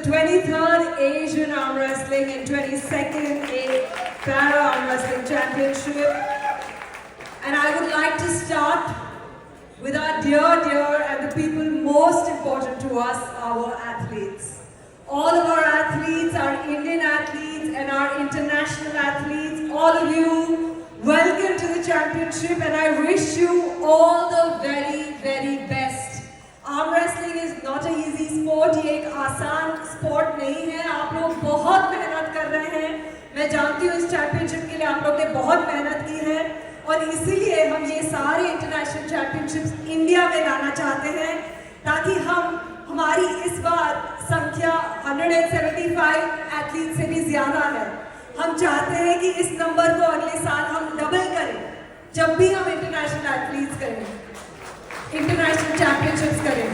23rd Asian Arm Wrestling and 22nd Para Arm Wrestling Championship. And I would like to start with our dear and the people most important to us, our athletes. All of our athletes, our Indian athletes and our international athletes, all of you, welcome to the championship and I wish you all the very, very best. Arm wrestling is not a easy sport, ये एक आसान sport नहीं है। आप लोग बहुत मेहनत कर रहे हैं, मैं जानती हूँ इस चैंपियनशिप के लिए आप लोग ने बहुत मेहनत की है और इसीलिए हम ये सारे इंटरनेशनल चैंपियनशिप्स इंडिया में लाना चाहते हैं ताकि हमारी इस बार संख्या 175 एथलीट से भी ज्यादा है। हम चाहते हैं कि इस नंबर को अगले साल हम डबल करें जब भी हम इंटरनेशनल एथलीट्स करें, इंटरनेशनल चैंपियनशिप्स करें।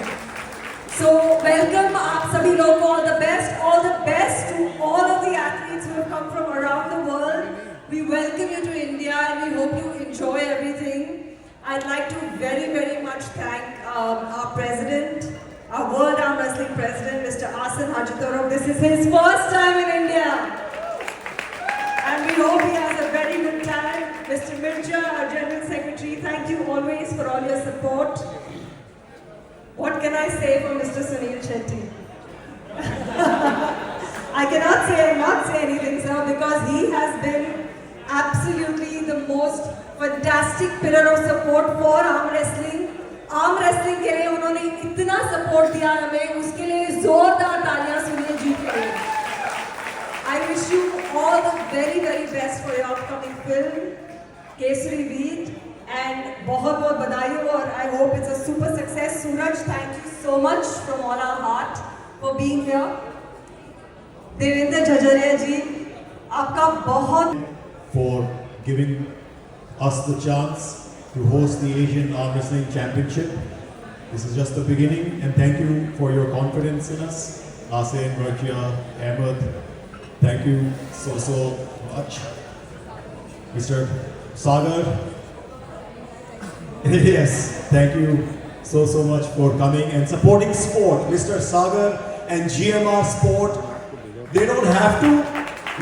सो वेलकम आप सभी लोग को, all the best to all of the athletes who have come from around the world. We welcome you to India and we hope you enjoy everything. I'd like to very much thank our president, our World Arm Wrestling President, Mr. Asan Hajitorov. This is his first time in India. And we hope he has a very good time. Mr. Mirja, our General Secretary, thank you always for all your support. What can I say for Mr. Sunil Shetty? I cannot not say anything, sir, because he has been absolutely the most fantastic pillar of support for arm wrestling. Arm wrestling के लिए उन्होंने इतना support दिया हमें, उसके लिए जोरदार तालियां सुनिए जी के लिए। I wish you all the very best for your upcoming film, Kesari Veer, and बहुत बधाई हो और I hope it's a super success. Suraj, thank you so much from all our heart for being here. Devendra Jajaria जी, आपका बहुत for giving us the chance to host the Asian Arm Wrestling Championship. This is just the beginning and thank you for your confidence in us. Asen, Mirja, Ahmed, thank you so much. Mr. Sagar, yes, thank you so much for coming and supporting sport. Mr. Sagar and GMR Sport, they don't have to,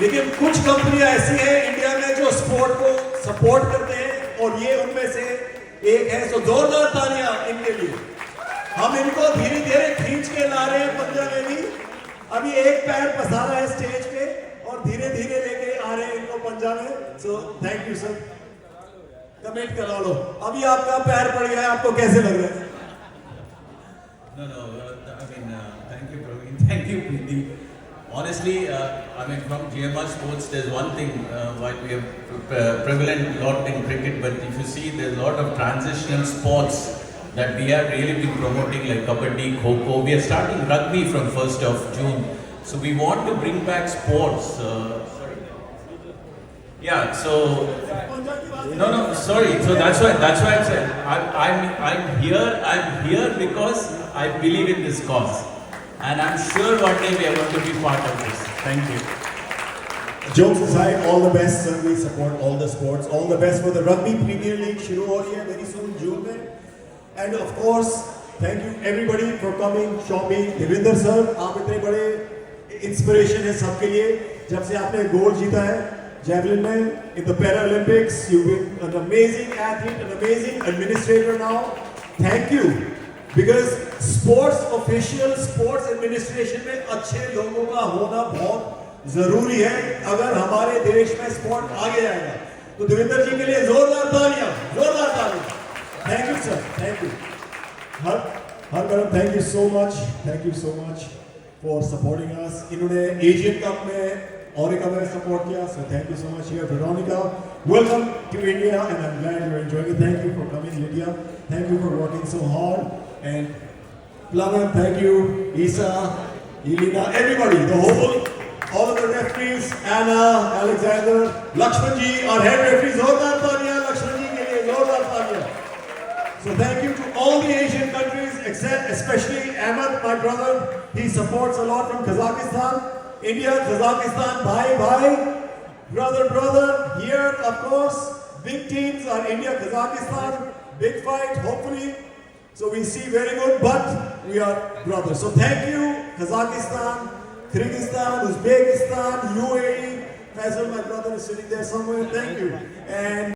लेकिन कुछ कंपनियां ऐसी हैं India में जो sport को support करते हैं और ये उनमें से एक है। सो जोरदार तालियां इनके लिए। हम इनको धीरे खींच के ला रहे हैं पंजा में भी। अभी एक पैर पसारा है स्टेज पे और धीरे लेके आ रहे हैं इनको पंजा में। So thank you sir. Comment करा लो, अभी आपका पैर पड़ गया है, आपको कैसे लग रहा है? Thank you Praveen, thank you Preeti. Honestly, from GMR Sports, there's one thing what we have prevalent lot in cricket, but if you see, there's a lot of transitional sports that we have really been promoting, like kabaddi, kho-kho. We are starting rugby from 1st of June, so we want to bring back sports. Yeah, so no, sorry. So that's why I said I'm here because I believe in this cause. And I'm sure one day we are going to be part of this. Thank you. Jokes aside, all the best sir. We support all the sports. All the best for the Rugby Premier League शुरू हो रही है very soon June में. And of course, thank you everybody for coming. Shomi, Devendra sir, आप इतने बड़े inspiration है सबके लिए. जब से आपने गोल्ड जीता है javelin में in the Paralympics, you've been an amazing athlete, an amazing administrator now. Thank you. Because sports official, sports administration में अच्छे लोगों का होना बहुत जरूरी है अगर हमारे देश में स्पोर्ट आगे जाएगा। तो देवेंद्र जी के लिए जोरदार तालियां। Thank you sir, thank you. Her madam, thank you so much for supporting us. इन्होंने एशियन कप में Orica में सपोर्ट किया, so thank you so much here. Veronica, welcome to India and I'm glad you're enjoying it. Thank you for coming, Lydia. Thank you for working so hard. And Plavan, thank you. Isa, Elena, everybody, all of the referees, Anna, Alexander, Lakshman ji, our head referees, जोरदार तालियां Lakshman ji के लिए, जोरदार तालियां. So thank you to all the Asian countries, except especially Ahmed, my brother. He supports a lot from Kazakhstan. India, Kazakhstan, bhai, brother, here of course, big teams are India, Kazakhstan, big fight, hopefully, so we see very good, but we are brothers. So thank you, Kazakhstan, Kyrgyzstan, Uzbekistan, UAE. Faisal, my brother, is sitting there somewhere. Thank you. And